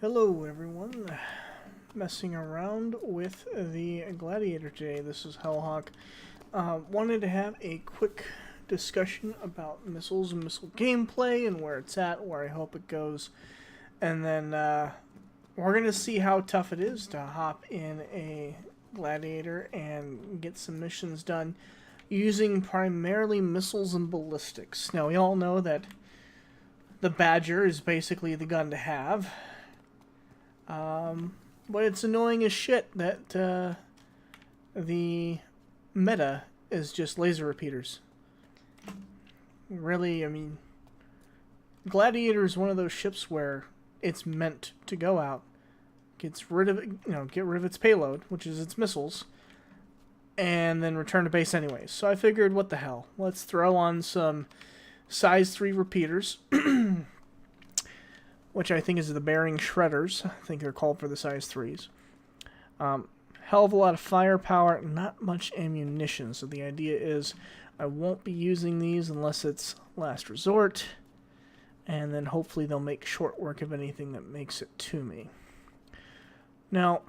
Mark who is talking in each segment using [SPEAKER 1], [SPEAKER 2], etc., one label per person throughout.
[SPEAKER 1] Hello everyone, messing around with the Gladiator today. This is Hellhawk. Wanted to have a quick discussion about missiles and missile gameplay and where it's at, where I hope it goes. And then we're going to see how tough it is to hop in a Gladiator and get some missions done using primarily missiles and ballistics. Now we all know that the Badger is basically the gun to have. But it's annoying as shit that the meta is just laser repeaters. Really, I mean, Gladiator is one of those ships where it's meant to go out, get rid of its payload, which is its missiles, and then return to base anyways. So I figured, what the hell? Let's throw on some size 3 repeaters. Which I think is the bearing shredders. I think they're called for the size 3s. Hell of a lot of firepower, not much ammunition. So the idea is I won't be using these unless it's last resort. And then hopefully they'll make short work of anything that makes it to me. Now,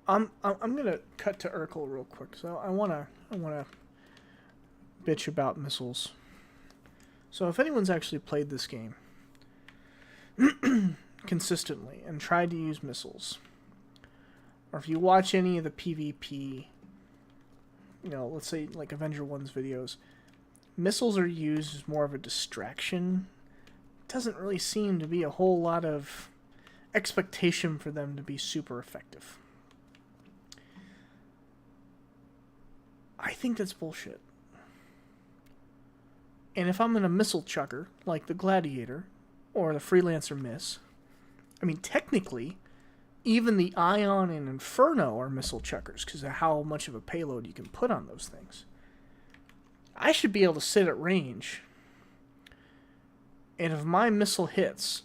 [SPEAKER 1] I'm gonna cut to Urkel real quick. So I wanna bitch about missiles. So if anyone's actually played this game consistently and tried to use missiles, or if you watch any of the PvP, let's say like Avenger 1's videos, missiles are used as more of a distraction. Doesn't really seem to be a whole lot of expectation for them to be super effective. I think that's bullshit. And if I'm in a missile chucker, like the Gladiator, or the Freelancer Miss, I mean, technically, even the Ion and Inferno are missile chuckers, because of how much of a payload you can put on those things. I should be able to sit at range, and if my missile hits,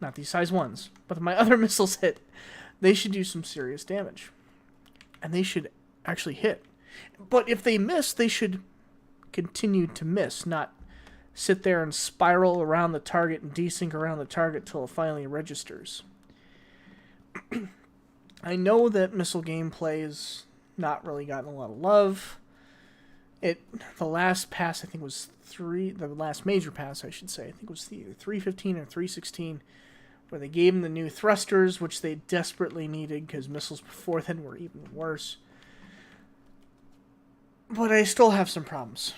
[SPEAKER 1] not these size 1s, but if my other missiles hit, they should do some serious damage. And they should actually hit. But if they miss, they should continue to miss, not sit there and spiral around the target and desync around the target till it finally registers. I know that missile gameplay has not really gotten a lot of love. The last pass, I think, was the last major pass, I should say, I think was either 315 or 316, where they gave them the new thrusters, which they desperately needed because missiles before then were even worse. But I still have some problems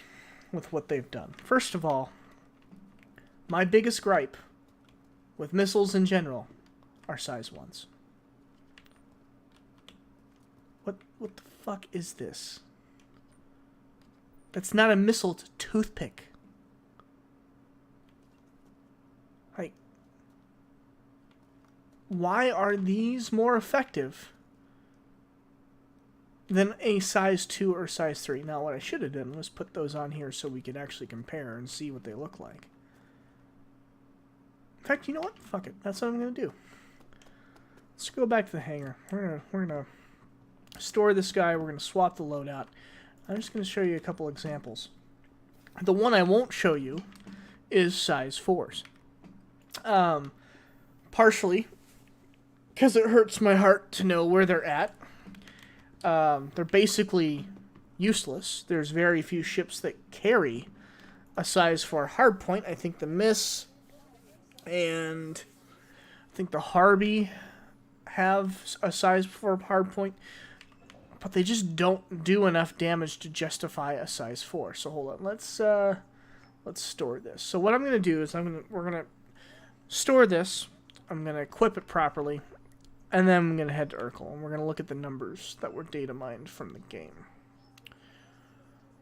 [SPEAKER 1] with what they've done. First of all, my biggest gripe with missiles in general are size 1s. What the fuck is this? That's not a missile, it's a toothpick. Like, why are these more effective than a size 2 or size 3. Now, what I should have done was put those on here so we could actually compare and see what they look like. In fact, you know what? Fuck it. That's what I'm going to do. Let's go back to the hangar. We're gonna store this guy. We're going to swap the loadout. I'm just going to show you a couple examples. The one I won't show you is size 4s. Partially because it hurts my heart to know where they're at. They're basically useless. There's very few ships that carry a size 4 hardpoint. I think the Miss and I think the Harvey have a size 4 hardpoint, but they just don't do enough damage to justify a size 4. So hold on, let's store this. So what I'm gonna do is we're gonna store this. I'm gonna equip it properly. And then I'm going to head to Urkel, and we're going to look at the numbers that were data mined from the game.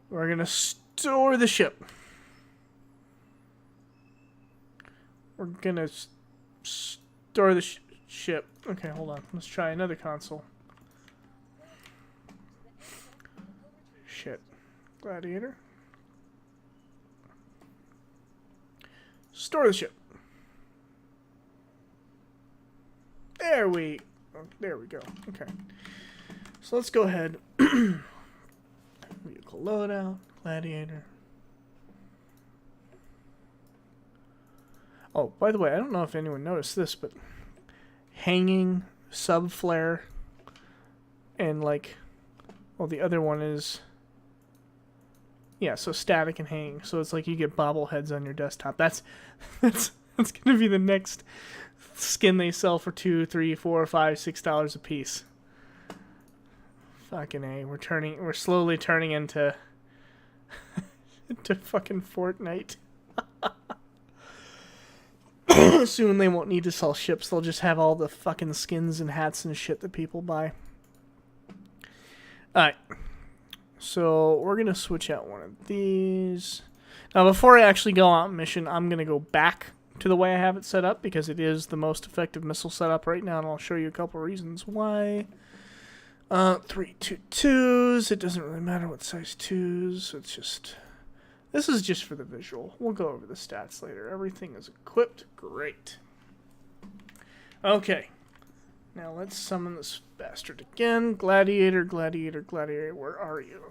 [SPEAKER 1] We're going to store the ship. We're going to store the ship. Okay, hold on. Let's try another console. Shit. Gladiator. Store the ship. There we go. Okay. So let's go ahead. Vehicle loadout, Gladiator. Oh, by the way, I don't know if anyone noticed this, but hanging, sub-flare, and like, well, the other one is, yeah, so static and hanging. So it's like you get bobbleheads on your desktop. That's gonna be the next skin they sell for $2, $3, $4, $5, $6 a piece. Fucking A. We're slowly turning into fucking Fortnite. Soon they won't need to sell ships. They'll just have all the fucking skins and hats and shit that people buy. Alright. So we're going to switch out one of these. Now before I actually go on mission, I'm going to go back to the way I have it set up because it is the most effective missile setup right now, and I'll show you a couple reasons why. 3 2 2s. It doesn't really matter what size 2s. It's just... This is just for the visual. We'll go over the stats later. Everything is equipped. Great. Okay. Now let's summon this bastard again. Gladiator, Gladiator, Gladiator. Where are you?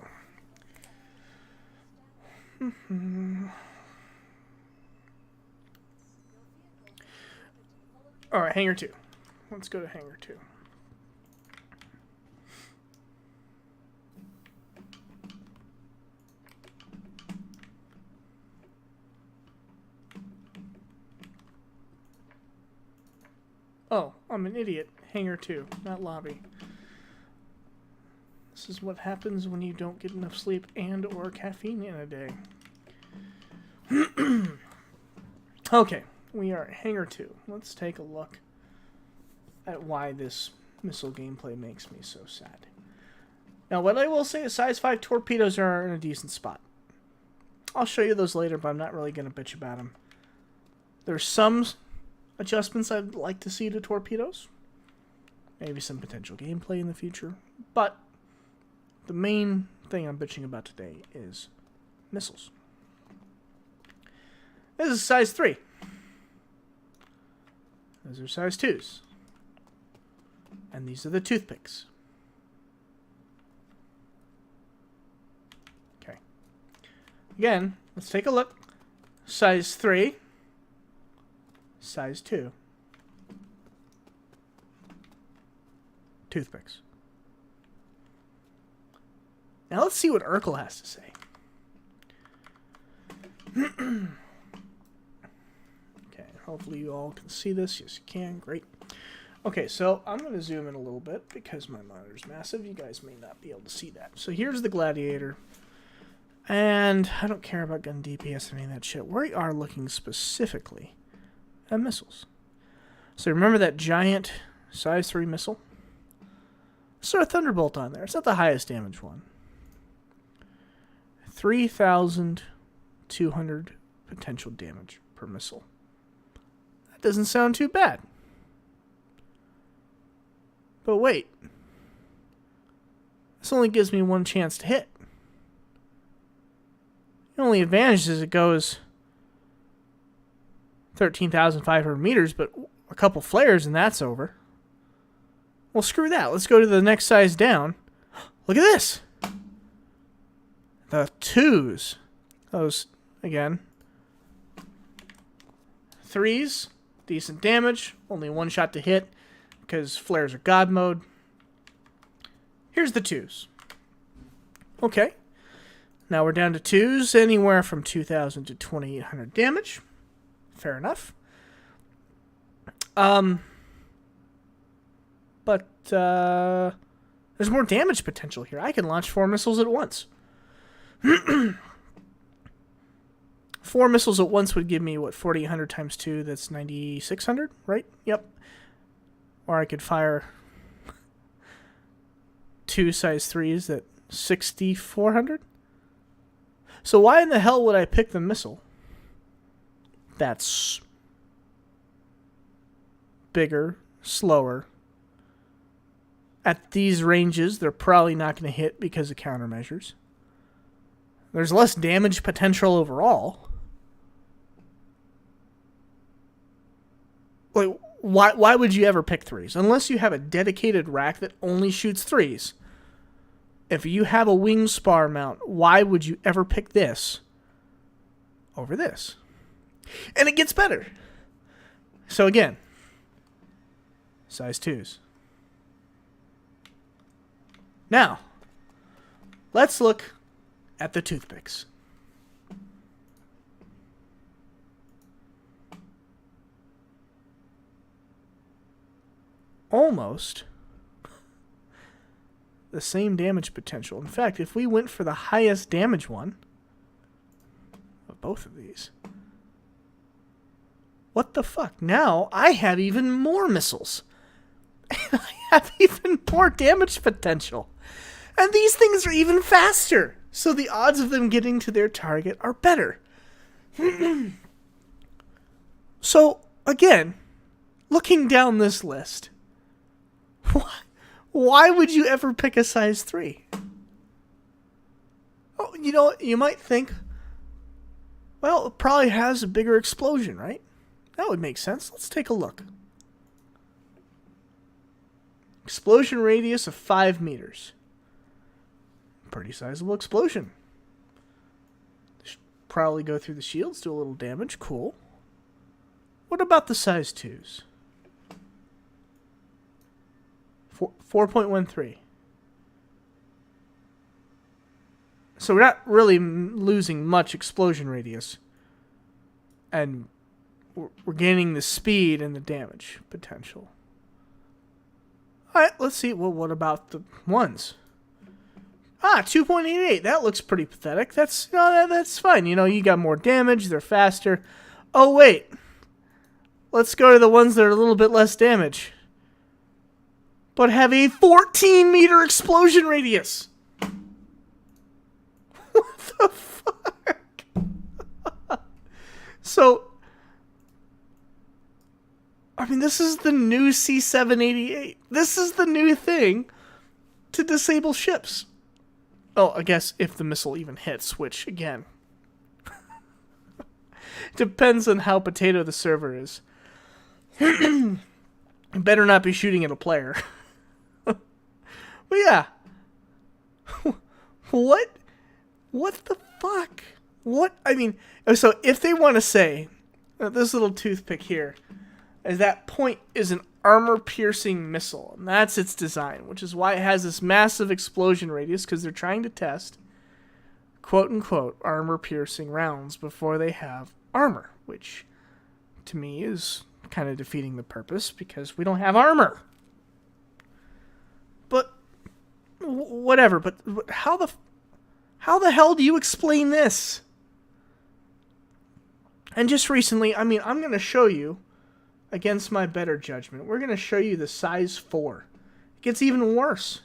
[SPEAKER 1] Alright, Hangar 2. Let's go to Hangar 2. Oh, I'm an idiot. Hangar 2, not lobby. This is what happens when you don't get enough sleep and or caffeine in a day. Okay, we are at Hangar 2. Let's take a look at why this missile gameplay makes me so sad. Now, what I will say is size 5 torpedoes are in a decent spot. I'll show you those later, but I'm not really going to bitch about them. There's some adjustments I'd like to see to torpedoes. Maybe some potential gameplay in the future. But the main thing I'm bitching about today is missiles. This is size 3. Those are size 2s. And these are the toothpicks. Okay. Again, let's take a look. Size 3. Size 2. Toothpicks. Now let's see what Urkel has to say. Okay, hopefully you all can see this. Yes, you can. Great. Okay, so I'm going to zoom in a little bit because my monitor's massive. You guys may not be able to see that. So here's the Gladiator. And I don't care about gun DPS or any of that shit. We are looking specifically at missiles. So remember that giant size 3 missile? Let's throw a Thunderbolt on there. It's not the highest damage one. 3,200 potential damage per missile. That doesn't sound too bad. But wait. This only gives me one chance to hit. The only advantage is it goes 13,500 meters, but a couple flares and that's over. Well, screw that. Let's go to the next size down. Look at this. The 2s. Those, again. 3s. Decent damage. Only one shot to hit because flares are God mode. Here's the 2s. Okay. Now we're down to 2s. Anywhere from 2,000 to 2,800 damage. Fair enough. But there's more damage potential here. I can launch 4 missiles at once. 4 missiles at once would give me, what, 4,800 times 2? That's 9,600, right? Yep. Or I could fire 2 size 3s at 6,400. So why in the hell would I pick the missile that's bigger, slower? At these ranges, they're probably not going to hit because of countermeasures. There's less damage potential overall. Like, why would you ever pick 3s? Unless you have a dedicated rack that only shoots 3s. If you have a wing spar mount, why would you ever pick this over this? And it gets better. So again, size 2s. Now, let's look at the toothpicks. Almost the same damage potential. In fact, if we went for the highest damage one of both of these, what the fuck? Now I have even more missiles. And I have even more damage potential. And these things are even faster. So the odds of them getting to their target are better. So, again, looking down this list, why would you ever pick a size 3? Oh, you know, you might think, well, it probably has a bigger explosion, right? That would make sense. Let's take a look. Explosion radius of 5 meters. Pretty sizable explosion. Should probably go through the shields, do a little damage. Cool. What about the size 2s? 4.13. So we're not really losing much explosion radius. And we're gaining the speed and the damage potential. Alright, let's see. Well, what about the ones? 2.88. That looks pretty pathetic. That's fine. You know, you got more damage. They're faster. Oh, wait. Let's go to the ones that are a little bit less damage, but have a 14-meter explosion radius. What the fuck? So, I mean, this is the new C-788. This is the new thing to disable ships. Oh, I guess if the missile even hits, which, again, depends on how potato the server is. You better not be shooting at a player. But yeah. What the fuck? What? I mean, so if they want to say that this little toothpick here is that point is an armor-piercing missile, and that's its design, which is why it has this massive explosion radius, because they're trying to test quote-unquote armor-piercing rounds before they have armor, which to me is kind of defeating the purpose because we don't have armor. But whatever. But how the hell do you explain this? And just recently, I mean, I'm going to show you, against my better judgment, we're going to show you the size 4. It gets even worse.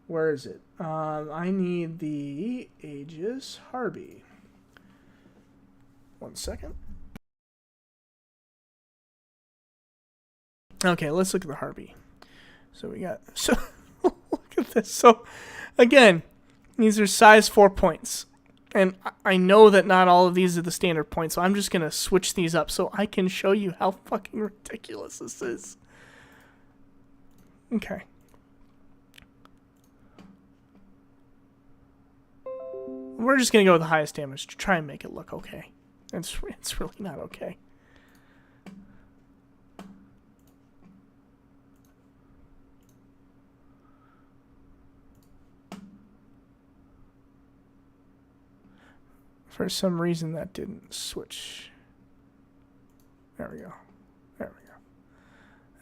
[SPEAKER 1] Where is it? I need the Aegis Harvey. 1 second. Okay, let's look at the Harvey. So we got... So, look at this. So, again, these are size 4 points. And I know that not all of these are the standard points, so I'm just going to switch these up so I can show you how fucking ridiculous this is. Okay. We're just going to go with the highest damage to try and make it look okay. It's really not okay. For some reason, that didn't switch. There we go. There we go.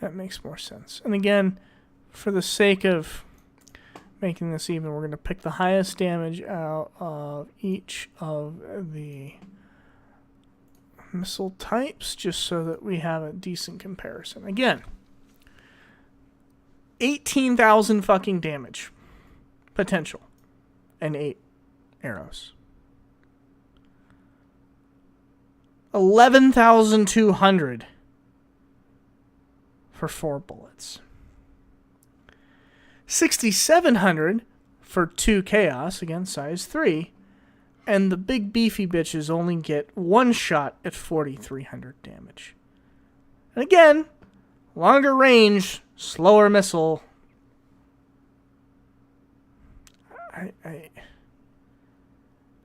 [SPEAKER 1] That makes more sense. And again, for the sake of making this even, we're going to pick the highest damage out of each of the missile types, just so that we have a decent comparison. Again, 18,000 fucking damage potential and 8 arrows. 11,200 for 4 bullets. 6,700 for 2 chaos, again size 3, and the big beefy bitches only get 1 shot at 4,300 damage. And again, longer range, slower missile.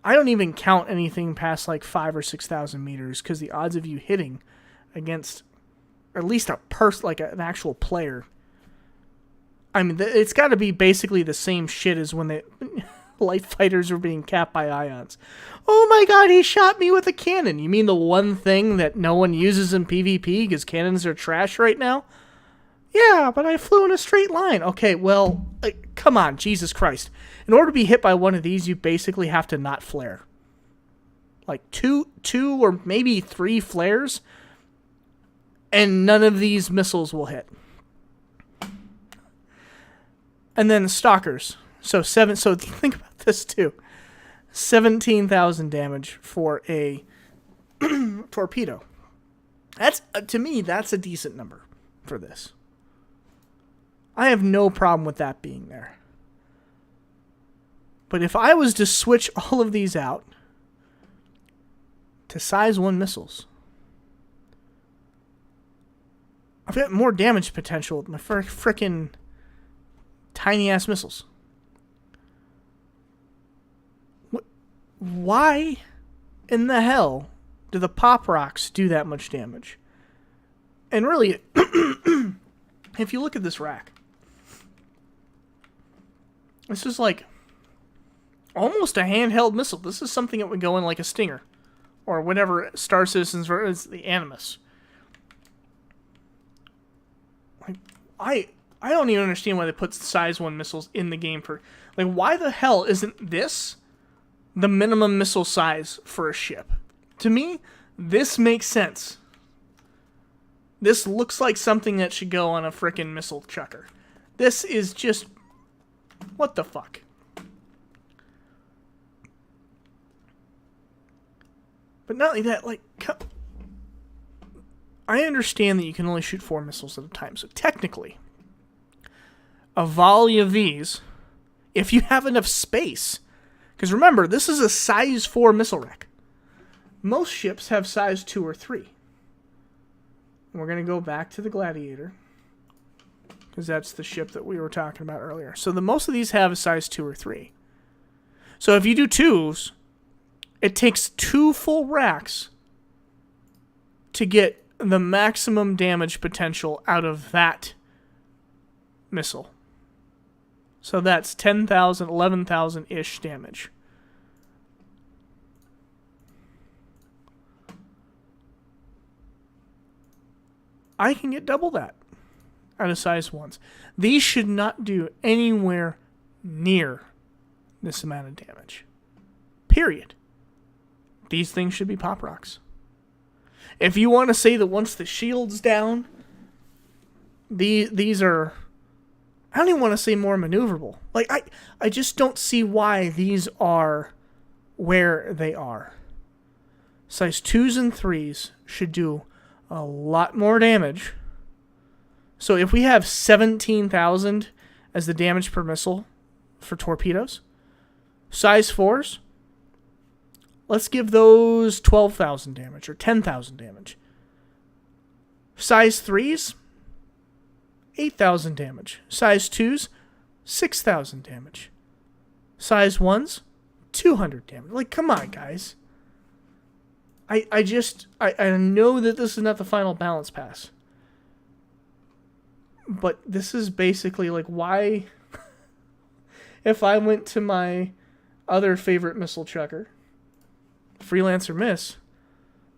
[SPEAKER 1] I don't even count anything past like 5,000 or 6,000 meters, because the odds of you hitting against or at least a like an actual player. I mean, it's got to be basically the same shit as when the light fighters were being capped by ions. Oh my god, he shot me with a cannon. You mean the one thing that no one uses in PvP because cannons are trash right now? Yeah, but I flew in a straight line. Okay, well, come on, Jesus Christ. In order to be hit by one of these, you basically have to not flare. Like two or maybe 3 flares, and none of these missiles will hit. And then stalkers. So think about this too. 17,000 damage for a torpedo. That's to me, that's a decent number for this. I have no problem with that being there. But if I was to switch all of these out to size 1 missiles, I've got more damage potential with my frickin' tiny ass missiles. Why in the hell do the pop rocks do that much damage? And really, if you look at this rack, this is like almost a handheld missile. This is something that would go in like a Stinger or whatever Star Citizen's is, the Animus. Like, I don't even understand why they put size 1 missiles in the game for... Like, why the hell isn't this the minimum missile size for a ship? To me, this makes sense. This looks like something that should go on a frickin' missile chucker. This is just... What the fuck? But not only that, like... I understand that you can only shoot 4 missiles at a time, so technically... a volley of these, if you have enough space, because remember, this is a size 4 missile rack. Most ships have size 2 or 3. And we're going to go back to the Gladiator, because that's the ship that we were talking about earlier. So most of these have a size 2 or 3. So if you do 2s, it takes 2 full racks to get the maximum damage potential out of that missile. So that's 10,000, 11,000-ish damage. I can get double that out of size 1s. These should not do anywhere near this amount of damage. Period. These things should be pop rocks. If you want to say that once the shield's down, these are... I don't even want to say more maneuverable. Like, I just don't see why these are where they are. Size 2s and 3s should do a lot more damage. So if we have 17,000 as the damage per missile for torpedoes, size 4s, let's give those 12,000 damage or 10,000 damage. Size 3s, 8,000 damage. Size 2s, 6,000 damage. Size 1s, 200 damage. Like, come on, guys. I know that this is not the final balance pass. But this is basically like, why... if I went to my other favorite missile chucker, Freelancer Miss,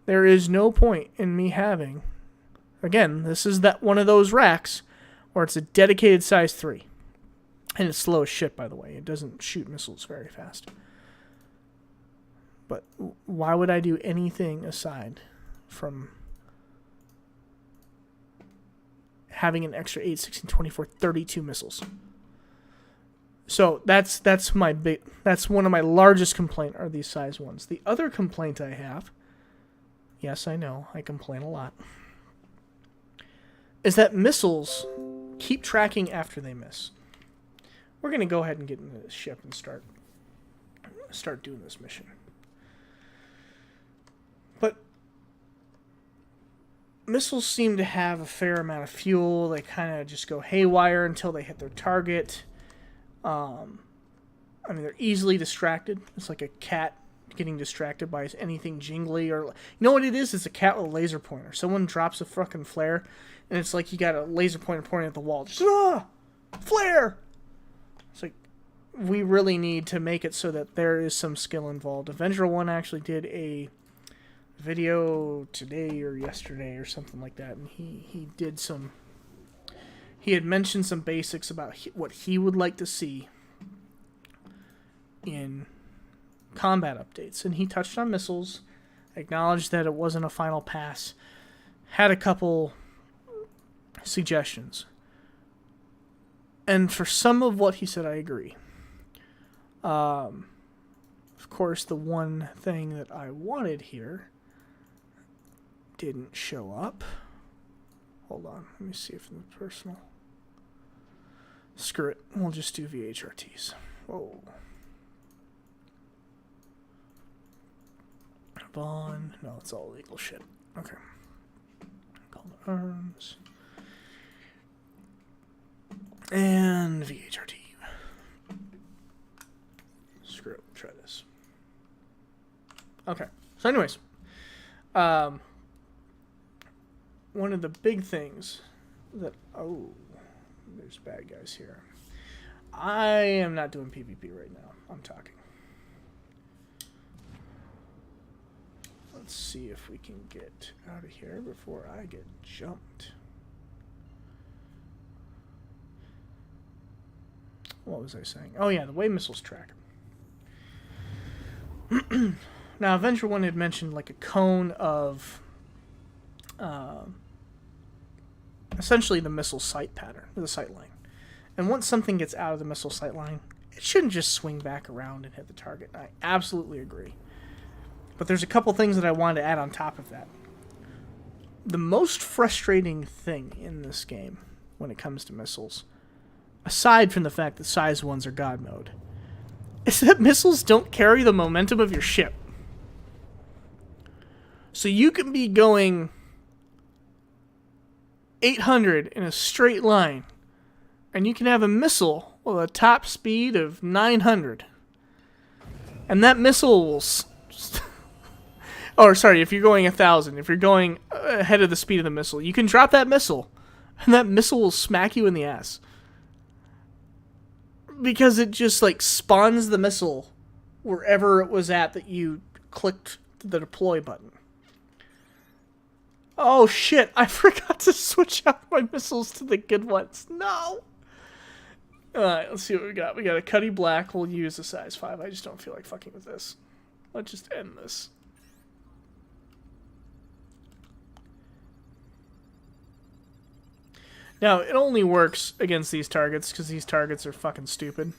[SPEAKER 1] there is no point in me having... Again, this is that one of those racks where it's a dedicated size 3. And it's slow as shit, by the way. It doesn't shoot missiles very fast. But why would I do anything aside from having an extra 8, 16, 24, 32 missiles? So that's one of my largest complaints are these size 1s. The other complaint I have, yes, I know, I complain a lot, is that missiles keep tracking after they miss. We're going to go ahead and get into this ship and start doing this mission. But missiles seem to have a fair amount of fuel. They kind of just go haywire until they hit their target. I mean, they're easily distracted. It's like a cat getting distracted by anything jingly or... You know what it is? It's a cat with a laser pointer. Someone drops a fucking flare, and it's like you got a laser pointer pointing at the wall. Just, flare! It's like, we really need to make it so that there is some skill involved. Avenger 1 actually did a video today or yesterday or something like that, and he did some... He had mentioned some basics about what he would like to see in combat updates, and he touched on missiles, acknowledged that it wasn't a final pass, had a couple suggestions, and for some of what he said, I agree. Of course, the one thing that I wanted here didn't show up. Hold on, let me see if in the personal... Screw it, we'll just do VHRTs. Whoa. Vaughn. No, it's all legal shit. Okay. Call to arms. And VHRT. Screw it. We'll try this. Okay. So anyways. One of the big things that... Oh, there's bad guys here. I am not doing PvP right now. I'm talking. Let's see if we can get out of here before I get jumped. What was I saying? Oh yeah, the way missiles track. Now, Avenger 1 had mentioned like a cone of essentially the missile sight pattern, or the sight line. And once something gets out of the missile sight line, it shouldn't just swing back around and hit the target. I absolutely agree. But there's a couple things that I wanted to add on top of that. The most frustrating thing in this game when it comes to missiles, aside from the fact that size 1s are God mode, is that missiles don't carry the momentum of your ship. So you can be going 800 in a straight line, and you can have a missile with a top speed of 900. And that missile will... Oh, sorry, if you're going 1,000, if you're going ahead of the speed of the missile, you can drop that missile, and that missile will smack you in the ass. Because it just, like, spawns the missile wherever it was at that you clicked the deploy button. Oh, shit, I forgot to switch out my missiles to the good ones. No! Alright, let's see what we got. We got a Cuddy Black. We'll use a size 5. I just don't feel like fucking with this. Let's just end this. Now, it only works against these targets because these targets are fucking stupid.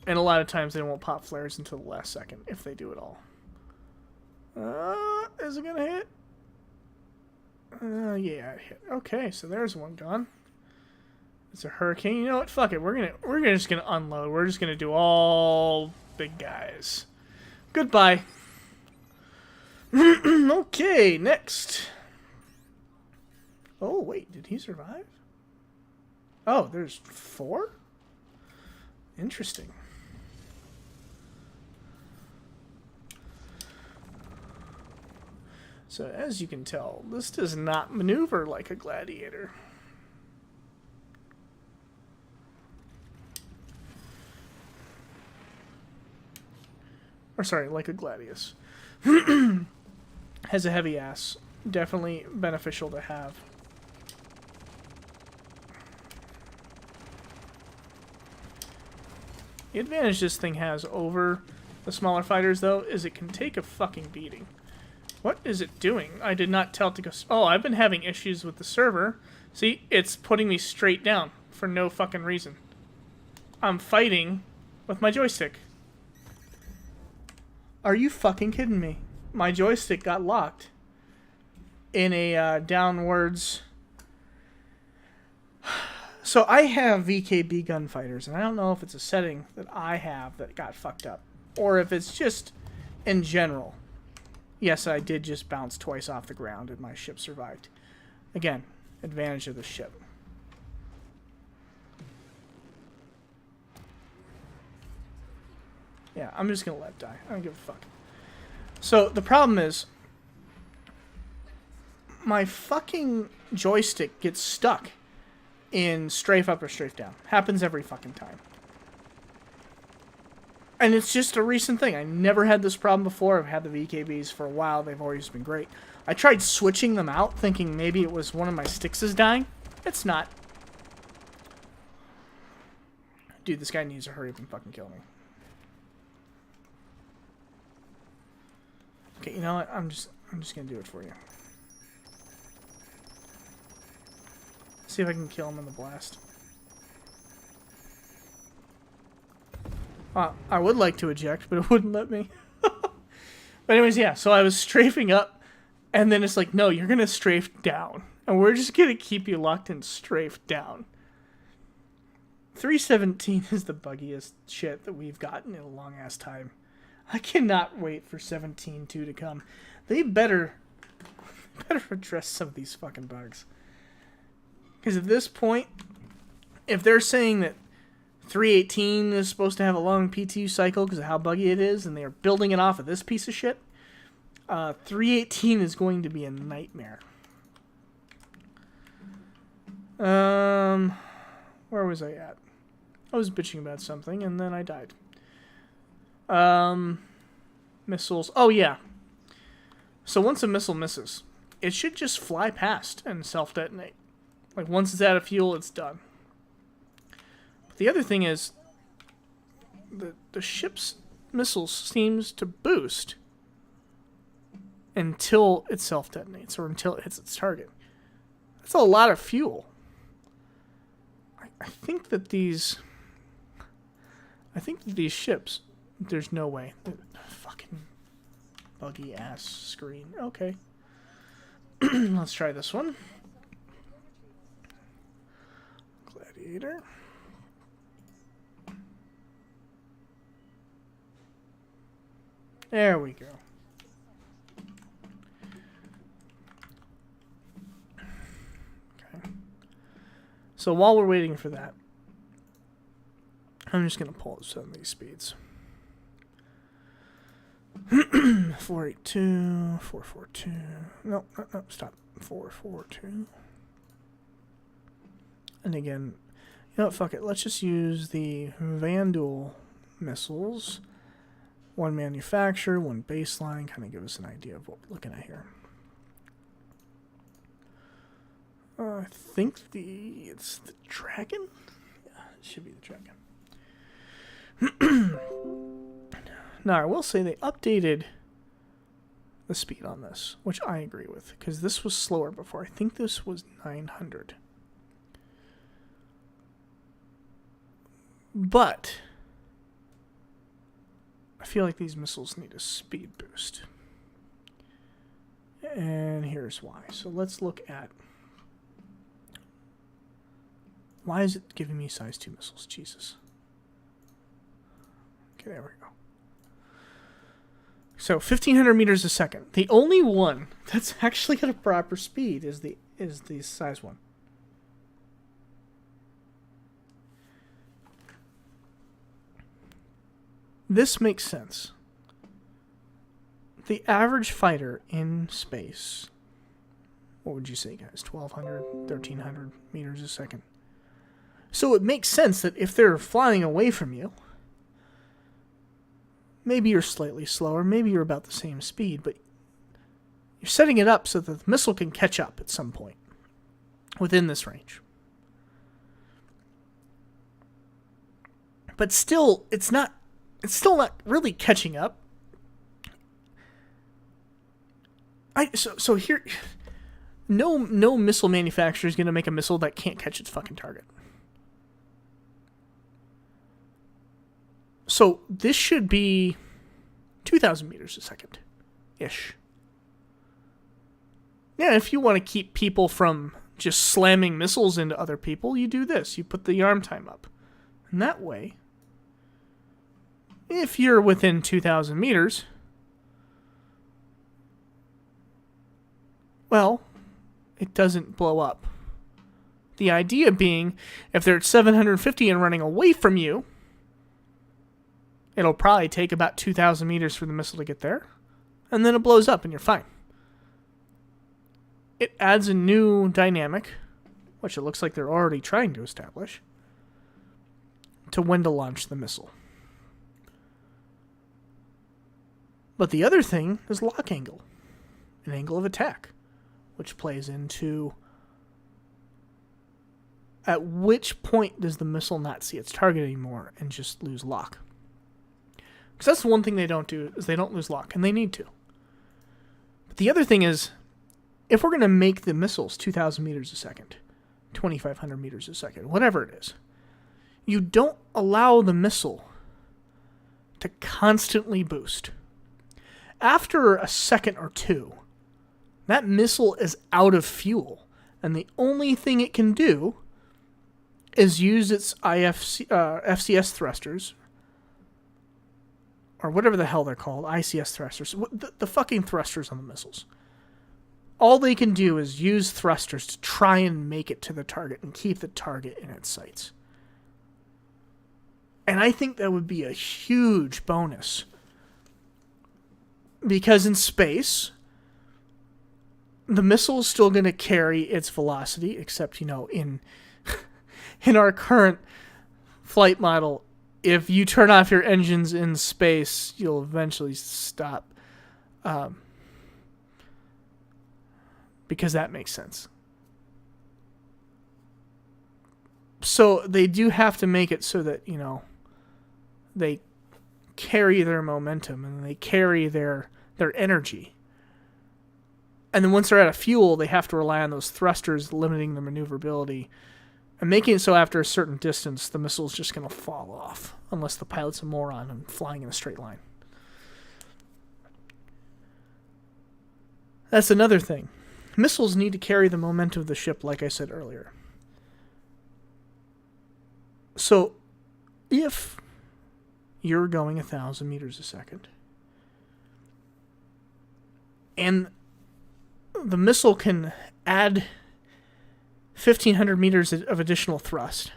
[SPEAKER 1] And a lot of times they won't pop flares until the last second, if they do at all. Is it gonna hit? Yeah, it hit. Okay, so there's one gone. It's a hurricane. You know what? Fuck it. We're just gonna unload. We're just gonna do all big guys. Goodbye. Okay, next. Oh, wait, did he survive? Oh, there's 4? Interesting. So, as you can tell, this does not maneuver like a Gladiator. Or, sorry, like a Gladius. Has a heavy ass. Definitely beneficial to have. The advantage this thing has over the smaller fighters, though, is it can take a fucking beating. What is it doing? I did not tell it to go... Oh, I've been having issues with the server. See, it's putting me straight down for no fucking reason. I'm fighting with my joystick. Are you fucking kidding me? My joystick got locked in a downwards... So I have VKB gunfighters, and I don't know if it's a setting that I have that got fucked up, or if it's just in general. Yes, I did just bounce twice off the ground, and my ship survived. Again, advantage of the ship. Yeah, I'm just gonna let it die. I don't give a fuck. So, the problem is, my fucking joystick gets stuck in strafe up or strafe down. Happens every fucking time. And it's just a recent thing. I never had this problem before. I've had the VKBs for a while. They've always been great. I tried switching them out, thinking maybe it was one of my sticks is dying. It's not. Dude, this guy needs to hurry up and fucking kill me. Okay, you know what? I'm just gonna do it for you. See if I can kill him in the blast. I would like to eject, but it wouldn't let me. But anyways, yeah, so I was strafing up, and then it's like, no, you're gonna strafe down. And we're just gonna keep you locked in strafe down. 317 is the buggiest shit that we've gotten in a long-ass time. I cannot wait for 17.2 to come. They better address some of these fucking bugs. Because at this point, if they're saying that 318 is supposed to have a long PTU cycle because of how buggy it is, and they are building it off of this piece of shit, 318 is going to be a nightmare. Where was I at? I was bitching about something, and then I died. Missiles. Oh, yeah. So once a missile misses, it should just fly past and self-detonate. Like, once it's out of fuel, it's done. But the other thing is, the ship's missiles seems to boost until it self-detonates, or until it hits its target. That's a lot of fuel. I think that these ships, there's no way. Fucking buggy ass screen. Okay. Let's try this one. Gladiator. There we go. Okay. So while we're waiting for that, I'm just going to pull up some of these speeds. 482, 442. No, stop. 442. And again, you know what, fuck it. Let's just use the Vandal missiles. One manufacturer, one baseline, kind of give us an idea of what we're looking at here. I think it's the Dragon? Yeah, it should be the Dragon. Now, I will say they updated the speed on this, which I agree with, because this was slower before. I think this was 900. But I feel like these missiles need a speed boost. And here's why. So let's look at... Why is it giving me size 2 missiles? Jesus. Okay, there we go. So 1,500 meters a second. The only one that's actually at a proper speed is the size 1. This makes sense. The average fighter in space, what would you say, guys? 1,200, 1,300 meters a second. So it makes sense that if they're flying away from you, maybe you're slightly slower, maybe you're about the same speed, but you're setting it up so that the missile can catch up at some point within this range. But still, it's still not really catching up. So here, no missile manufacturer is going to make a missile that can't catch its fucking target. So this should be 2,000 meters a second-ish. Yeah, if you want to keep people from just slamming missiles into other people, you do this. You put the arm time up. And that way, if you're within 2,000 meters, well, it doesn't blow up. The idea being, if they're at 750 and running away from you, It'll probably take about 2,000 meters for the missile to get there, and then it blows up and you're fine. It adds a new dynamic, which it looks like they're already trying to establish, to when to launch the missile. But the other thing is lock angle, an angle of attack, which plays into at which point does the missile not see its target anymore and just lose lock. Because that's the one thing they don't do, is they don't lose lock, and they need to. But the other thing is, if we're going to make the missiles 2,000 meters a second, 2,500 meters a second, whatever it is, you don't allow the missile to constantly boost. After a second or two, that missile is out of fuel, and the only thing it can do is use its FCS thrusters, or whatever the hell they're called, ICS thrusters, the fucking thrusters on the missiles. All they can do is use thrusters to try and make it to the target and keep the target in its sights. And I think that would be a huge bonus. Because in space, the missile is still going to carry its velocity, except, in our current flight model, if you turn off your engines in space, you'll eventually stop. Because that makes sense. So they do have to make it so that, they carry their momentum and they carry their energy. And then once they're out of fuel, they have to rely on those thrusters, limiting the maneuverability and making it so after a certain distance, the missile's just going to fall off, unless the pilot's a moron and flying in a straight line. That's another thing. Missiles need to carry the momentum of the ship, like I said earlier. So, if you're going 1,000 meters a second, and the missile can add 1,500 meters of additional thrust,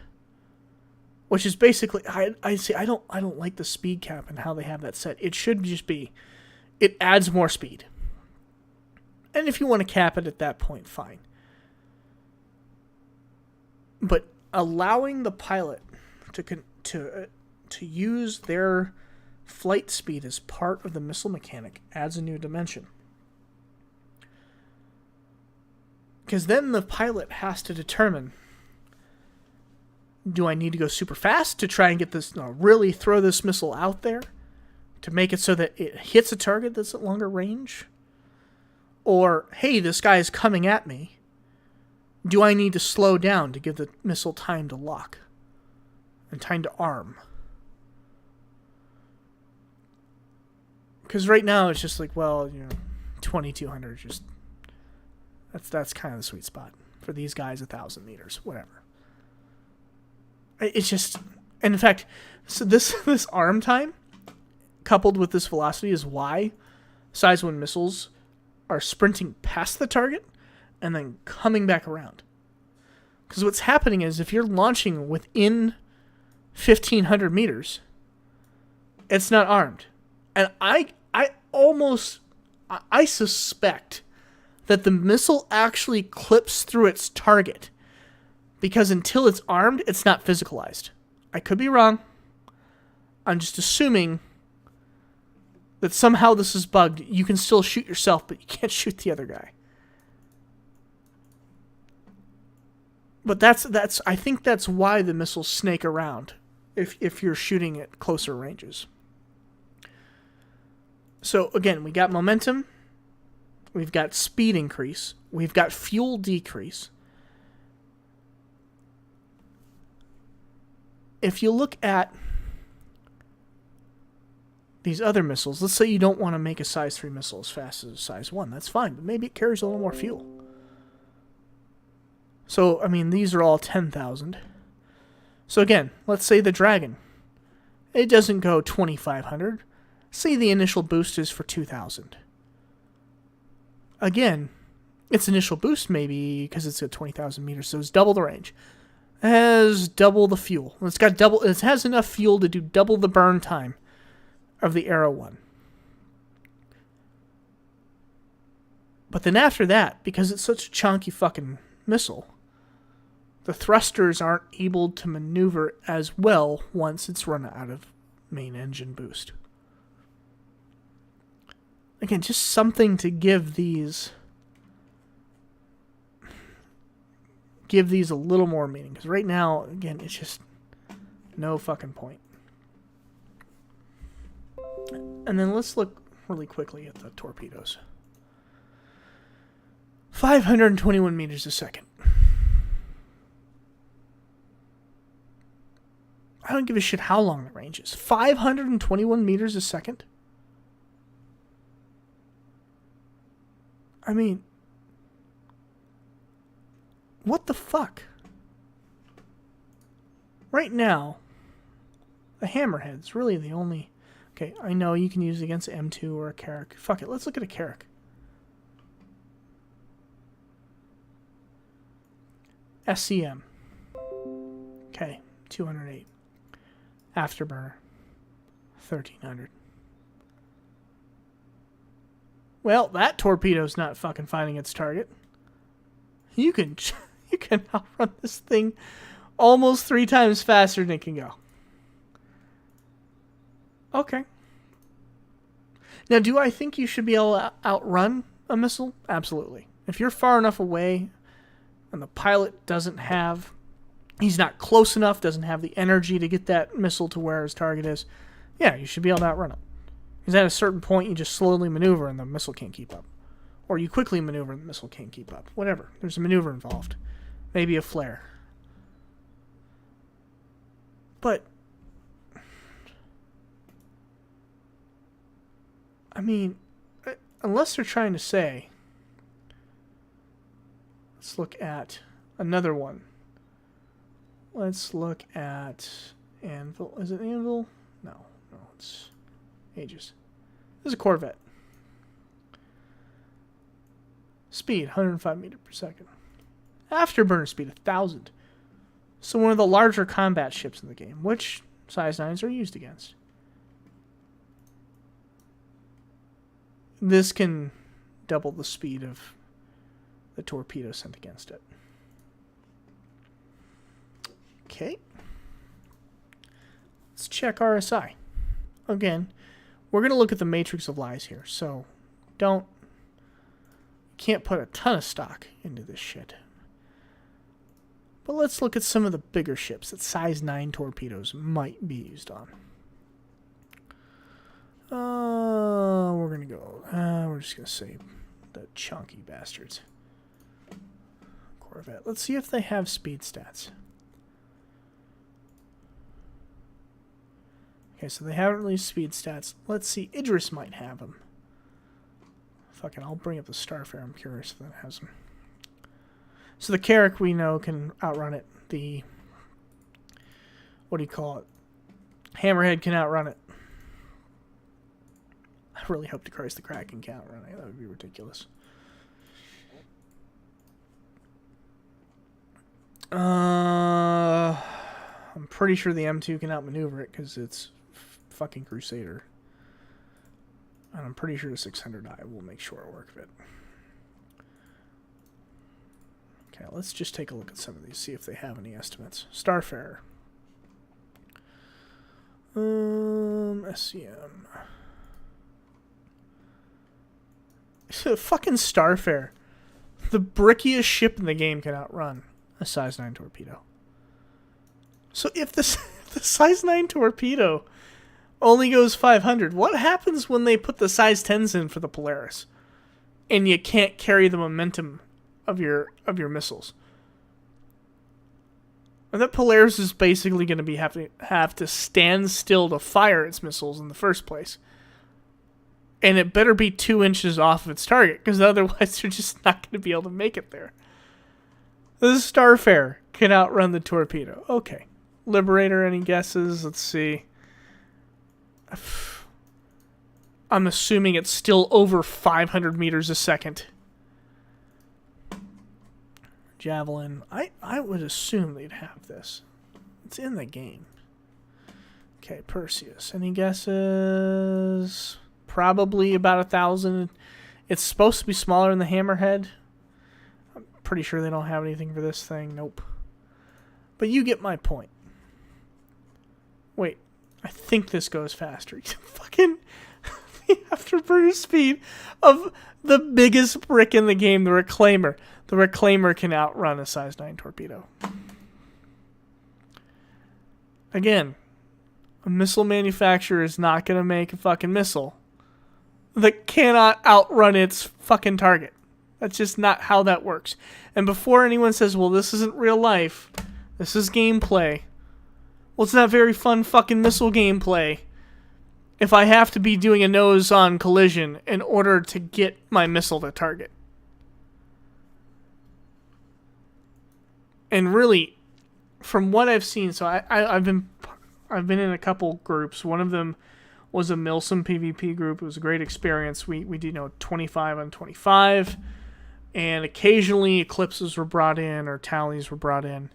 [SPEAKER 1] which is basically, I don't like the speed cap and how they have that set. It should just be, it adds more speed. And if you want to cap it at that point, fine. But allowing the pilot to use their flight speed as part of the missile mechanic adds a new dimension. Because then the pilot has to determine, do I need to go super fast to try and get this, really throw this missile out there to make it so that it hits a target that's at longer range? Or, hey, this guy is coming at me. Do I need to slow down to give the missile time to lock and time to arm? Because right now it's just like, 2,200 just... That's kind of the sweet spot. For these guys, 1,000 meters, whatever. It's just... And in fact, so this arm time, coupled with this velocity, is why size 1 missiles are sprinting past the target and then coming back around. Because what's happening is, if you're launching within 1,500 meters, it's not armed. And I suspect that the missile actually clips through its target, because until it's armed, it's not physicalized. I could be wrong. I'm just assuming that somehow this is bugged. You can still shoot yourself, but you can't shoot the other guy. But I think that's why the missiles snake around if you're shooting at closer ranges. So again, we got momentum, we've got speed increase, we've got fuel decrease. If you look at these other missiles, let's say you don't want to make a size 3 missile as fast as a size 1, that's fine, but maybe it carries a little more fuel. So, these are all 10,000. So again, let's say the Dragon. It doesn't go 2,500. Say the initial boost is for 2,000. Again, its initial boost maybe, because it's at 20,000 meters, so it's double the range. It has double the fuel. It has enough fuel to do double the burn time of the Arrow one. But then after that, because it's such a chunky fucking missile, the thrusters aren't able to maneuver as well once it's run out of main engine boost. Again, just something to give these a little more meaning. Because right now, again, it's just no fucking point. And then let's look really quickly at the torpedoes. 521 meters a second. I don't give a shit how long the range is. 521 meters a second? I mean, what the fuck? Right now, the Hammerhead's really the only... Okay, I know you can use it against M2 or a Carrack. Fuck it, let's look at a Carrack. SCM. Okay, 208. Afterburner. 1300. Well, that torpedo's not fucking finding its target. You can outrun this thing almost 3 times faster than it can go. Okay. Now, do I think you should be able to outrun a missile? Absolutely. If you're far enough away and the pilot he's not close enough, doesn't have the energy to get that missile to where his target is, yeah, you should be able to outrun it. Because at a certain point, you just slowly maneuver and the missile can't keep up. Or you quickly maneuver and the missile can't keep up. Whatever. There's a maneuver involved. Maybe a flare. But, I mean, unless they're trying to say, let's look at another one. Let's look at Anvil. Is it Anvil? No, it's Aegis. This is a Corvette. Speed, 105 meters per second. Afterburner speed, 1,000. So one of the larger combat ships in the game, which size 9s are used against. This can double the speed of the torpedo sent against it. Okay. Let's check RSI. Again, we're going to look at the matrix of lies here, so can't put a ton of stock into this shit. But let's look at some of the bigger ships that size 9 torpedoes might be used on. We're going to go... we're just going to say the chunky bastards. Corvette. Let's see if they have speed stats. Okay, so they haven't released speed stats. Let's see. Idris might have them. Fucking, I'll bring up the Starfare. I'm curious if that has them. So the Carrack we know can outrun it. The... what do you call it? Hammerhead can outrun it. I really hope to Christ the Kraken can outrun it. That would be ridiculous. I'm pretty sure the M2 can outmaneuver it because it's fucking Crusader. And I'm pretty sure the 600i will make short work of it. Okay, let's just take a look at some of these, see if they have any estimates. Starfarer. SCM. Fucking Starfarer. The brickiest ship in the game can outrun a size 9 torpedo. So if the size 9 torpedo only goes 500, what happens when they put the size 10s in for the Polaris and you can't carry the momentum of your missiles? And that Polaris is basically going to have to stand still to fire its missiles in the first place. And it better be 2 inches off of its target, because otherwise they're just not going to be able to make it there. The Starfare can outrun the torpedo. Okay. Liberator, any guesses? Let's see. I'm assuming it's still over 500 meters a second. Javelin. I would assume they'd have this. It's in the game. Okay, Perseus. Any guesses? Probably about 1,000. It's supposed to be smaller than the Hammerhead. I'm pretty sure they don't have anything for this thing. Nope. But you get my point. Wait, I think this goes faster. Fucking the afterburner speed of the biggest brick in the game, the Reclaimer. The Reclaimer can outrun a size 9 torpedo. Again, a missile manufacturer is not going to make a fucking missile that cannot outrun its fucking target. That's just not how that works. And before anyone says, well, this isn't real life, this is gameplay. Well, it's not very fun fucking missile gameplay if I have to be doing a nose-on collision in order to get my missile to target. And really, from what I've seen, so I've been in a couple groups. One of them was a Milsim PvP group. It was a great experience. We did 25 on 25, and occasionally eclipses were brought in or tallies were brought in.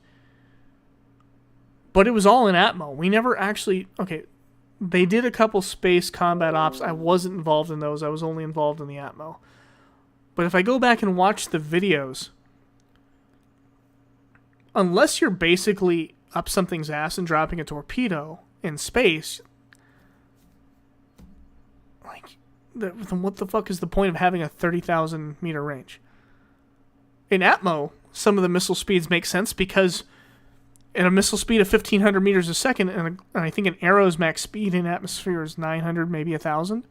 [SPEAKER 1] But it was all in Atmo. We never actually... Okay, they did a couple space combat ops. I wasn't involved in those. I was only involved in the Atmo. But if I go back and watch the videos, unless you're basically up something's ass and dropping a torpedo in space, like, then what the fuck is the point of having a 30,000 meter range? In Atmo, some of the missile speeds make sense because at a missile speed of 1,500 meters a second, and I think an arrow's max speed in atmosphere is 900, maybe 1,000,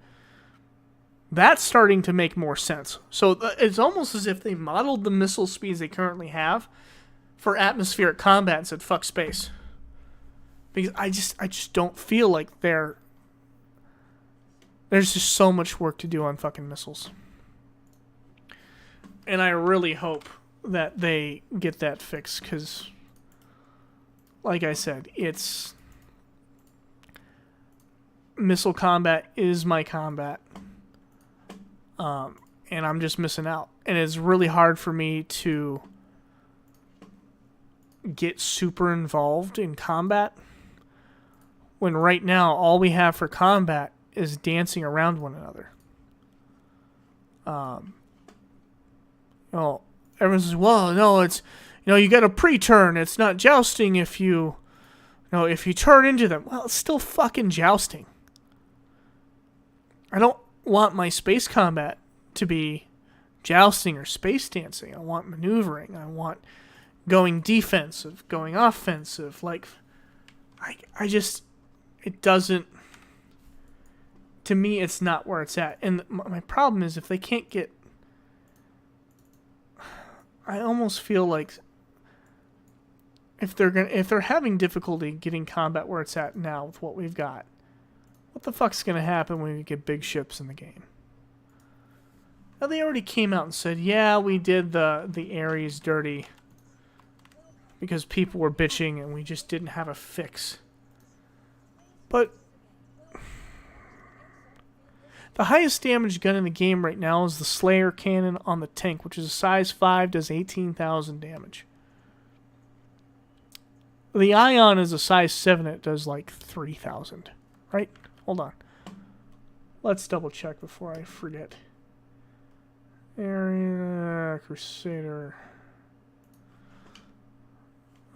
[SPEAKER 1] that's starting to make more sense. So it's almost as if they modeled the missile speeds they currently have for atmospheric combat and said, fuck space. Because I just don't feel like there's just so much work to do on fucking missiles. And I really hope that they get that fixed, because, like I said, it's... Missile combat is my combat. And I'm just missing out. And it's really hard for me to get super involved in combat when right now all we have for combat is dancing around one another. Everyone says, well, no, it's, you got a pre-turn. It's not jousting if you turn into them. Well, it's still fucking jousting. I don't want my space combat to be jousting or space dancing. I want maneuvering. I want going defensive, going offensive. Like, I just, it doesn't, to me, it's not where it's at. And my problem is if they can't get, I almost feel like if they're having difficulty getting combat where it's at now with what we've got, what the fuck's gonna happen when we get big ships in the game? Now they already came out and said, yeah, we did the Ares dirty because people were bitching and we just didn't have a fix. But the highest damage gun in the game right now is the Slayer cannon on the tank, which is a size 5, does 18,000 damage. The Ion is a size 7, it does like 3,000. Right? Hold on. Let's double check before I forget. Area Crusader.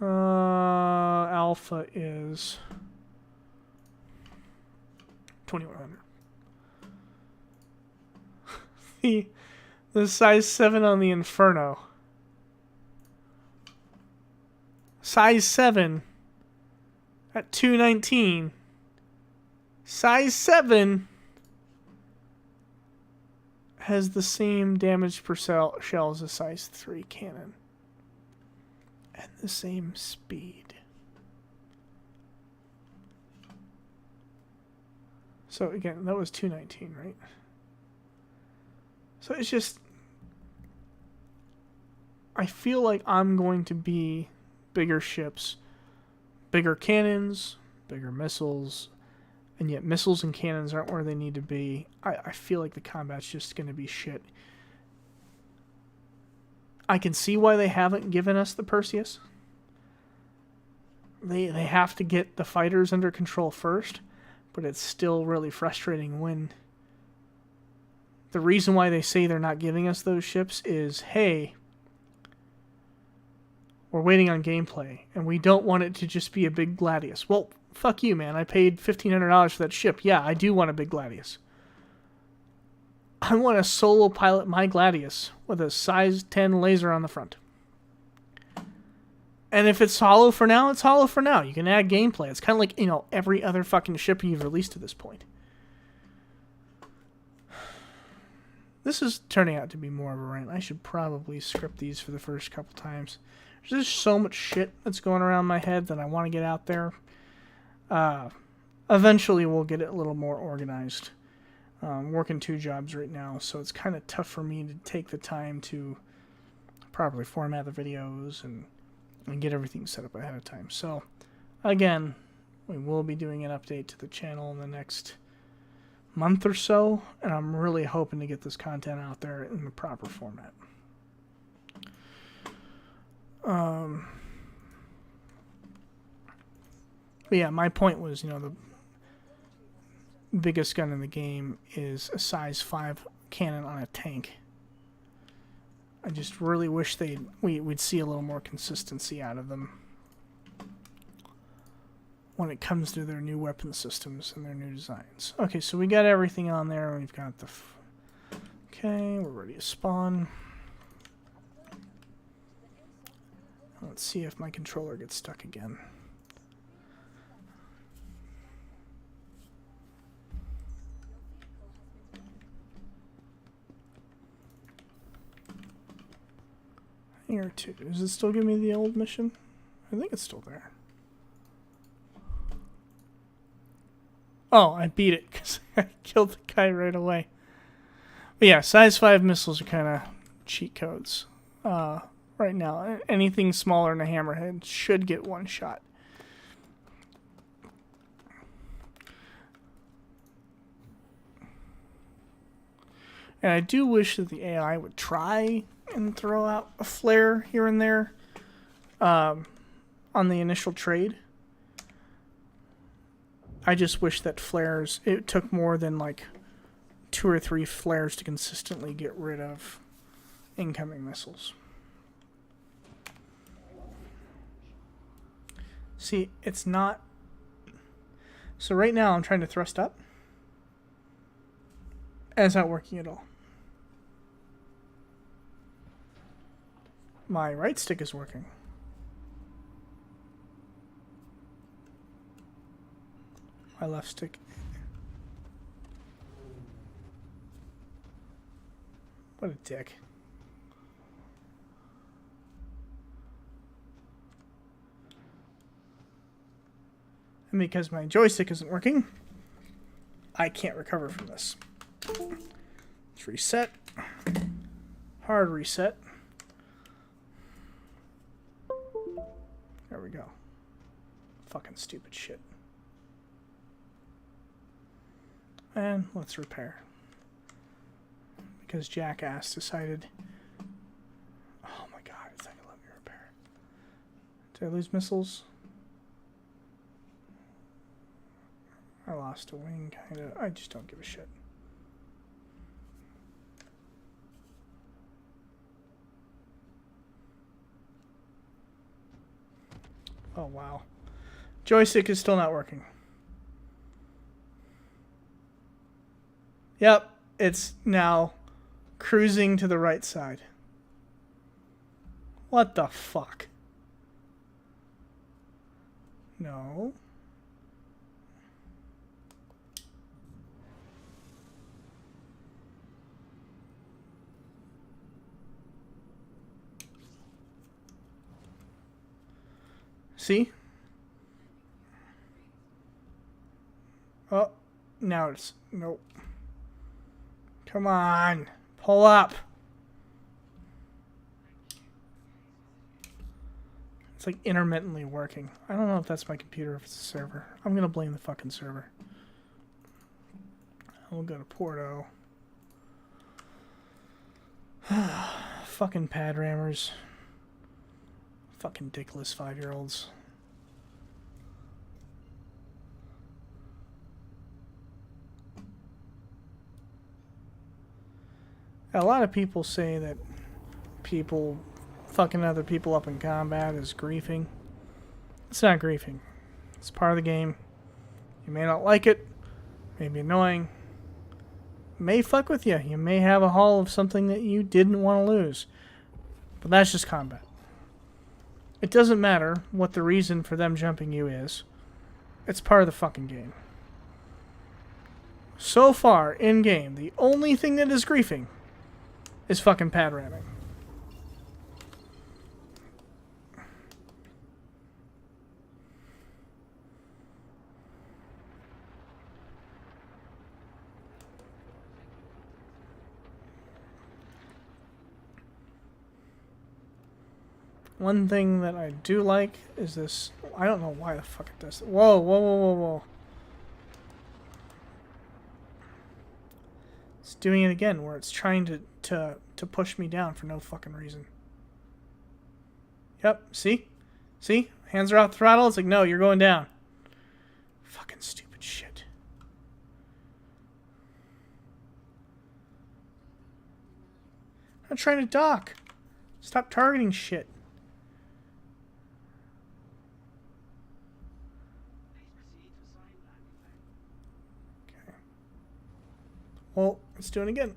[SPEAKER 1] Alpha is 2,100. The size 7 on the Inferno. Size 7 at 219. Size 7 has the same damage per shell as a size 3 cannon. And the same speed. So again, that was 219, right? So it's just, I feel like I'm going to be bigger ships, bigger cannons, bigger missiles, and yet missiles and cannons aren't where they need to be. I feel like the combat's just going to be shit. I can see why they haven't given us the Perseus, they have to get the fighters under control first, but it's still really frustrating when the reason why they say they're not giving us those ships is, hey, we're waiting on gameplay, and we don't want it to just be a big Gladius. Well, fuck you, man. I paid $1,500 for that ship. Yeah, I do want a big Gladius. I want to solo pilot my Gladius with a size 10 laser on the front. And if it's hollow for now, it's hollow for now. You can add gameplay. It's kind of like, every other fucking ship you've released to this point. This is turning out to be more of a rant. I should probably script these for the first couple times. There's just so much shit that's going around my head that I want to get out there. Eventually we'll get it a little more organized. Working 2 jobs right now, so it's kind of tough for me to take the time to properly format the videos and get everything set up ahead of time. So, again, we will be doing an update to the channel in the next month or so, and I'm really hoping to get this content out there in the proper format. But yeah, my point was, the biggest gun in the game is a size 5 cannon on a tank. I just really wish we'd see a little more consistency out of them when it comes to their new weapon systems and their new designs. Okay, so we got everything on there. We've got the... Okay, we're ready to spawn. Let's see if my controller gets stuck again. Here too. Does it still give me the old mission? I think it's still there. Oh, I beat it because I killed the guy right away. But yeah, size 5 missiles are kind of cheat codes. Right now, anything smaller than a hammerhead should get one shot. And I do wish that the AI would try and throw out a flare here and there on the initial trade. I just wish that flares, it took more than like 2 or 3 flares to consistently get rid of incoming missiles. See, it's not... So right now I'm trying to thrust up. And it's not working at all. My right stick is working. My left stick... What a dick. And because my joystick isn't working, I can't recover from this. Let's reset. Hard reset. There we go. Fucking stupid shit. And let's repair. Because Jackass decided... Oh my god, it's not gonna let me repair. Did I lose missiles? I lost a wing, kinda. I just don't give a shit. Oh wow. Joystick is still not working. Yep, it's now cruising to the right side. What the fuck? No. See? Oh, now it's... Nope. Come on. Pull up. It's like intermittently working. I don't know if that's my computer or if it's a server. I'm going to blame the fucking server. We'll go to Porto. Fucking pad rammers. Fucking dickless 5-year-olds. A lot of people say that people fucking other people up in combat is griefing. It's not griefing. It's part of the game. You may not like it. May be annoying. May fuck with you. You may have a haul of something that you didn't want to lose. But that's just combat. It doesn't matter what the reason for them jumping you is. It's part of the fucking game. So far, in-game, the only thing that is griefing is fucking pad ramming. One thing that I do like is this. I don't know why the fuck it does. Whoa, whoa, whoa, whoa, whoa. It's doing it again, where it's trying to push me down for no fucking reason. Yep, see? See? Hands are off the throttle. It's like, no, you're going down. Fucking stupid shit. I'm trying to dock. Stop targeting shit. Well, let's do it again.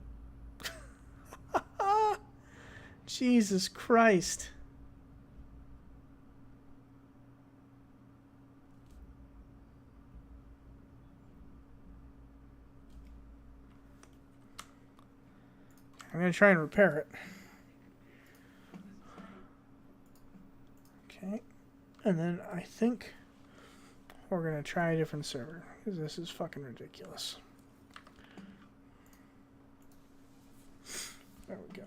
[SPEAKER 1] Jesus Christ. I'm going to try and repair it. Okay. And then I think we're going to try a different server, because this is fucking ridiculous. There we go.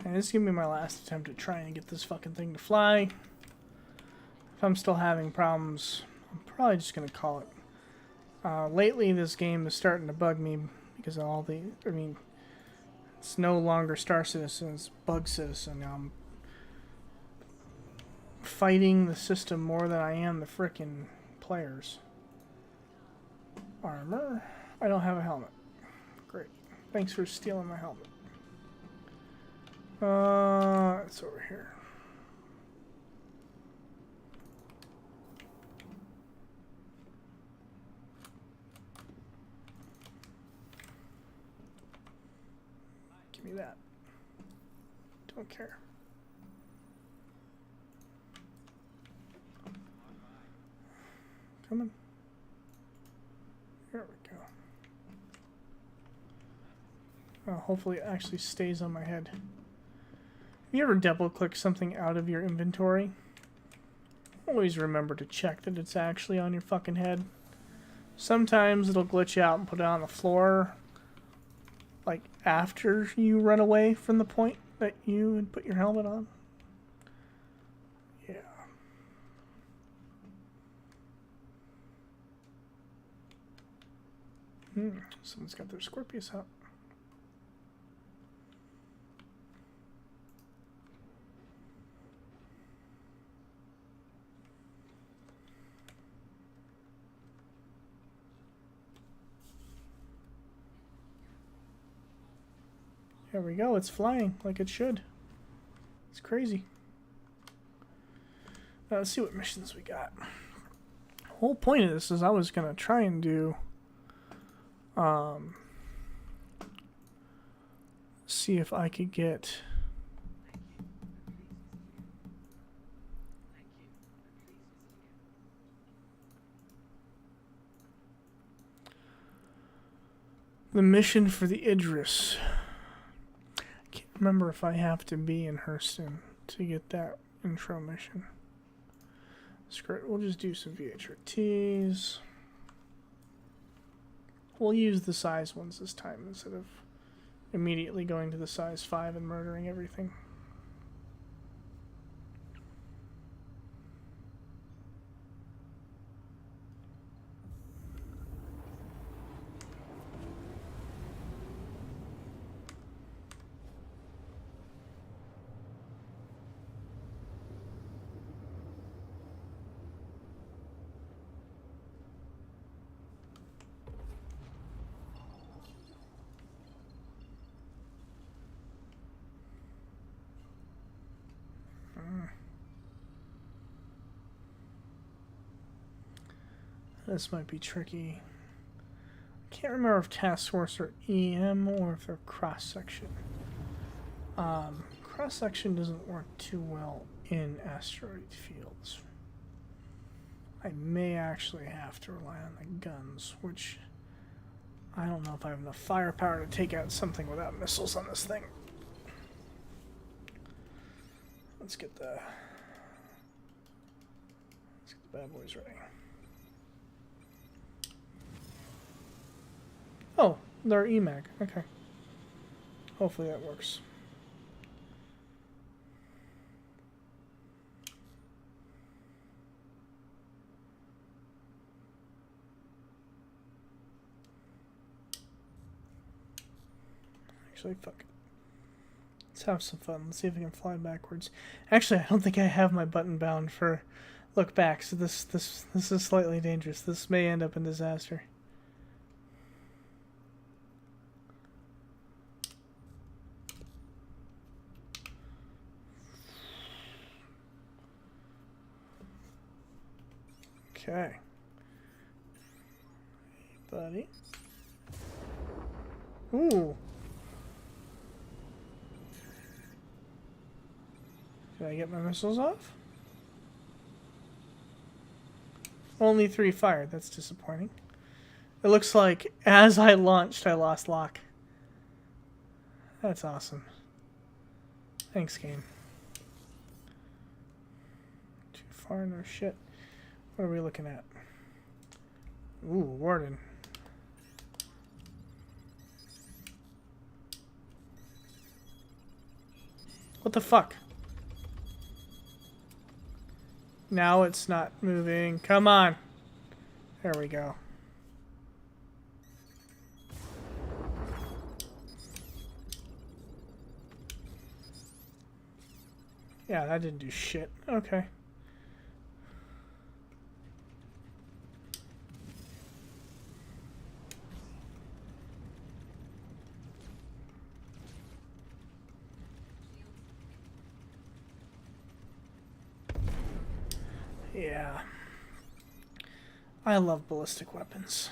[SPEAKER 1] And this is going to be my last attempt at trying to get this fucking thing to fly. If I'm still having problems, I'm probably just going to call it. Lately, this game is starting to bug me because of all the... I mean, it's no longer Star Citizen, it's Bug Citizen. Now I'm fighting the system more than I am the frickin' players. Armor. I don't have a helmet. Great. Thanks for stealing my helmet. It's over here. Give me that. Don't care. Come on. There we go. Hopefully it actually stays on my head. If you ever double-click something out of your inventory, always remember to check that it's actually on your fucking head. Sometimes it'll glitch out and put it on the floor, like after you run away from the point that you had put your helmet on. Yeah. Someone's got their Scorpius out. There we go, it's flying like it should. It's crazy. Let's see what missions we got. The whole point of this is I was going to try and do see if I could get... the mission for the Idris. I can't remember if I have to be in Hurston to get that intro mission. Screw it, we'll just do some VHRTs. We'll use the size ones this time instead of immediately going to the size 5 and murdering everything. This might be tricky. I can't remember if task force are EM or if they're cross-section. Cross-section doesn't work too well in asteroid fields. I may actually have to rely on the guns, which I don't know if I have enough firepower to take out something without missiles on this thing. Let's get the bad boys ready. Oh, they're EMAG. Okay. Hopefully that works. Actually, fuck it. Let's have some fun. Let's see if we can fly backwards. Actually, I don't think I have my button bound for look back, so this is slightly dangerous. This may end up in disaster. Okay. Hey, buddy. Ooh. Did I get my missiles off? Only 3 fired. That's disappointing. It looks like as I launched, I lost lock. That's awesome. Thanks, game. Too far, no shit. What are we looking at? Ooh, Warden. What the fuck? Now it's not moving. Come on. There we go. Yeah, that didn't do shit. Okay. Yeah. I love ballistic weapons.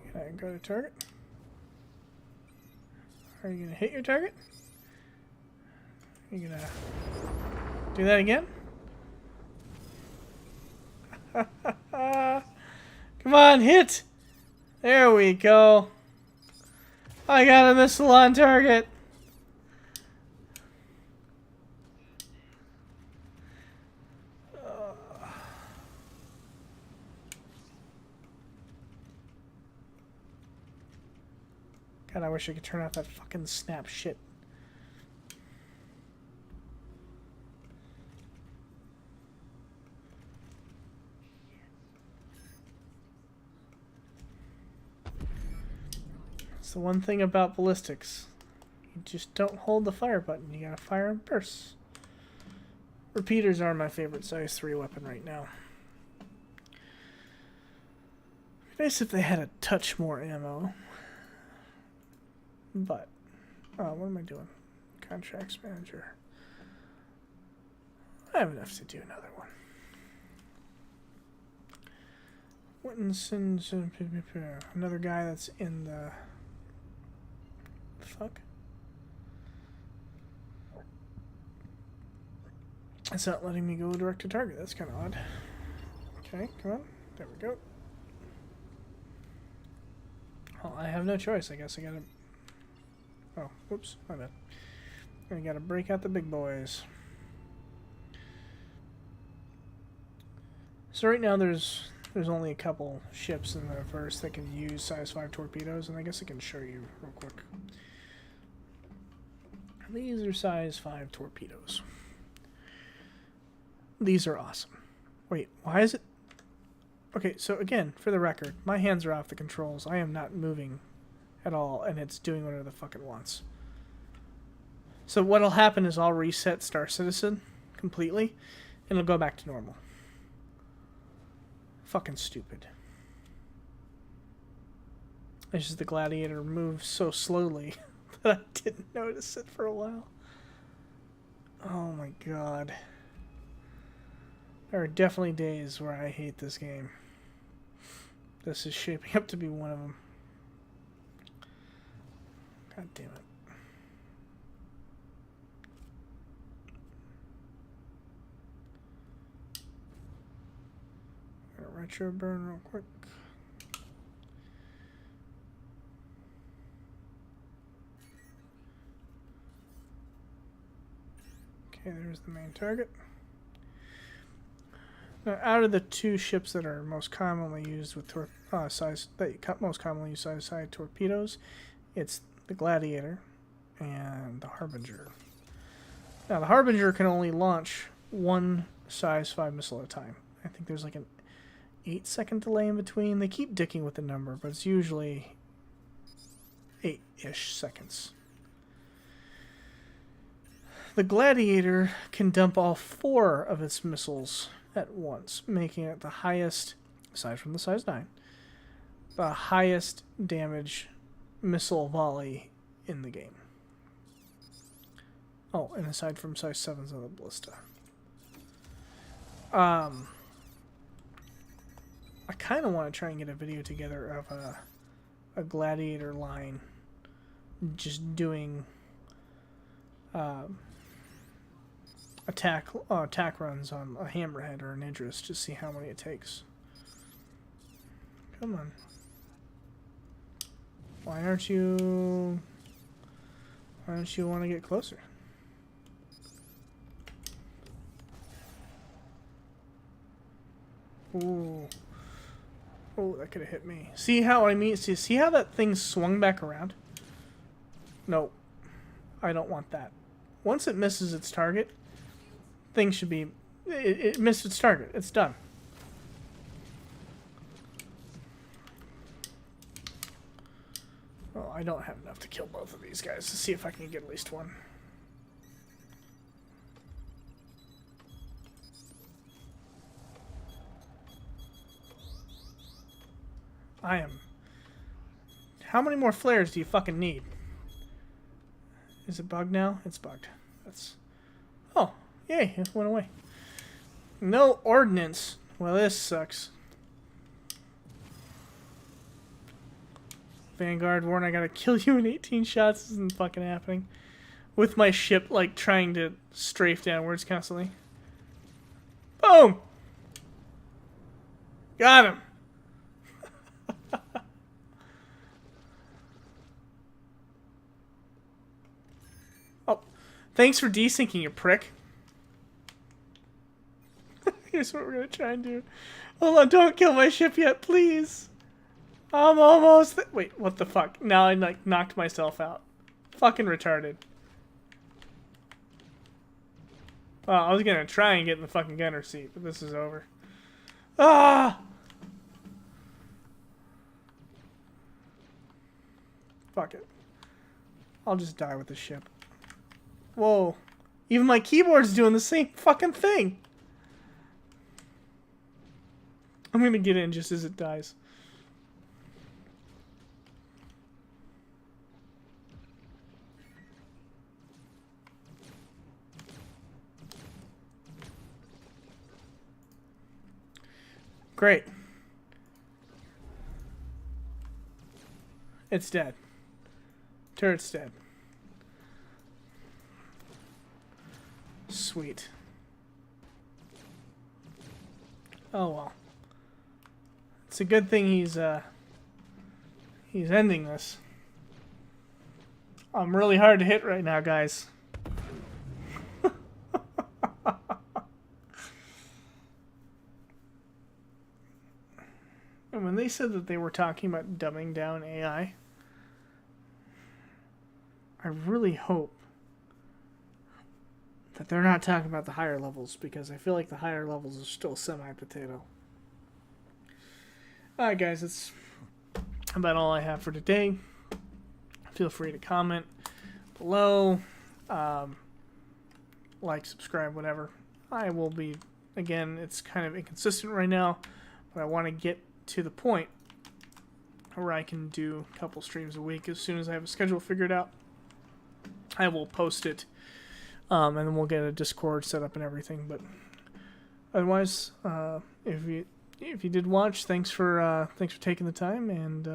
[SPEAKER 1] You gonna go to target? Are you gonna hit your target? Are you gonna do that again? Come on, hit! There we go. I got a missile on target. God, I wish I could turn off that fucking snap shit. It's the one thing about ballistics. You just don't hold the fire button. You gotta fire in bursts. Repeaters are my favorite size 3 weapon right now. It'd be nice if they had a touch more ammo. But, oh, what am I doing? Contracts manager. I have enough to do another one. Witnesses, another guy that's in the... Fuck? It's not letting me go direct to target. That's kind of odd. Okay, come on. There we go. Well, I have no choice. I guess I gotta... Oh, whoops. My bad. I gotta break out the big boys. So right now there's only a couple ships in the verse that can use size 5 torpedoes, and I guess I can show you real quick. These are size 5 torpedoes. These are awesome. Wait, why is it... Okay, so again, for the record, my hands are off the controls. I am not moving at all, and it's doing whatever the fuck it wants. So what'll happen is I'll reset Star Citizen completely, and it'll go back to normal. Fucking stupid. It's just the Gladiator moves so slowly that I didn't notice it for a while. Oh my god. There are definitely days where I hate this game. This is shaping up to be one of them. God damn it. Gonna retro burn real quick. Okay, there's the main target. Now, out of the two ships that are most commonly used with most commonly used size torpedoes, it's the Gladiator and the Harbinger. Now, the Harbinger can only launch one size 5 missile at a time. I think there's like an 8-second delay in between. They keep dicking with the number, but it's usually 8-ish seconds. The Gladiator can dump all 4 of its missiles at once, making it the highest, aside from the size 9, the highest damage missile volley in the game. Oh, and aside from size 7s of the ballista. I kind of want to try and get a video together of a Gladiator line just doing attack runs on a Hammerhead or an Idris to see how many it takes. Come on. Why don't you want to get closer? Ooh. Oh, that could have hit me. See how I mean? See how that thing swung back around? No. I don't want that. Once it misses its target, thing should be... It missed its target. It's done. Well, I don't have enough to kill both of these guys. Let's see if I can get at least one. I am... How many more flares do you fucking need? Is it bugged now? It's bugged. That's... Oh, yay, it went away. No ordnance. Well, this sucks. Vanguard warn, I gotta kill you in 18 shots. This isn't fucking happening. With my ship, like, trying to strafe downwards constantly. Boom! Got him! Oh, thanks for desyncing, you prick. Here's what we're gonna try and do. Hold on, don't kill my ship yet, please. I'm almost... Wait, what the fuck? Now I, like, knocked myself out. Fucking retarded. Well, I was gonna try and get in the fucking gunner seat, but this is over. Ah! Fuck it. I'll just die with the ship. Whoa. Even my keyboard's doing the same fucking thing. I'm gonna get in just as it dies. Great. It's dead. Turret's dead. Sweet. Oh well. It's a good thing he's ending this. I'm really hard to hit right now, guys. And when they said that they were talking about dumbing down AI, I really hope that they're not talking about the higher levels, because I feel like the higher levels are still semi-potato. Alright guys, that's about all I have for today. Feel free to comment below, like, subscribe, whatever. I will be, again, it's kind of inconsistent right now, but I want to get to the point where I can do a couple streams a week. As soon as I have a schedule figured out, I will post it, and then we'll get a Discord set up and everything. But otherwise, if you did watch, thanks for taking the time, and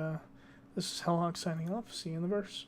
[SPEAKER 1] this is Hellhawk signing off. See you in the verse.